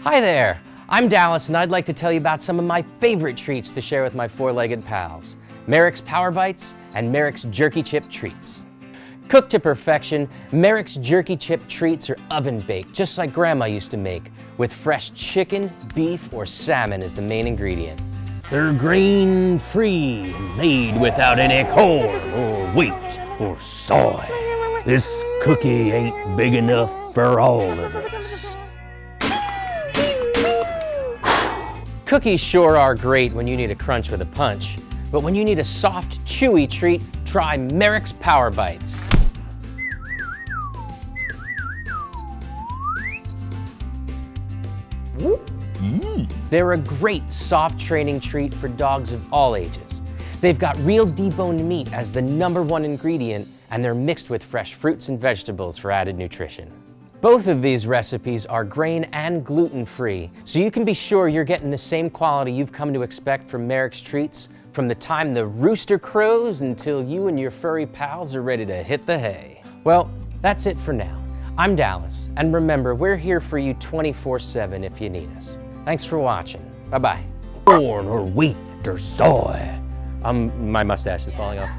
Hi there, I'm Dallas and I'd like to tell you about some of my favorite treats to share with my four-legged pals. Merrick's Power Bites and Merrick's Jerky Chip Treats. Cooked to perfection, Merrick's Jerky Chip Treats are oven-baked, just like Grandma used to make, with fresh chicken, beef, or salmon as the main ingredient. They're grain-free and made without any corn or wheat or soy. This cookie ain't big enough for all of us. Cookies sure are great when you need a crunch with a punch, but when you need a soft, chewy treat, try Merrick's Power Bites. They're a great soft training treat for dogs of all ages. They've got real deboned meat as the #1 ingredient, and they're mixed with fresh fruits and vegetables for added nutrition. Both of these recipes are grain and gluten-free, so you can be sure you're getting the same quality you've come to expect from Merrick's treats from the time the rooster crows until you and your furry pals are ready to hit the hay. Well, that's it for now. I'm Dallas, and remember, we're here for you 24/7 if you need us. Thanks for watching. Bye-bye. Corn or wheat or soy. My mustache is falling off.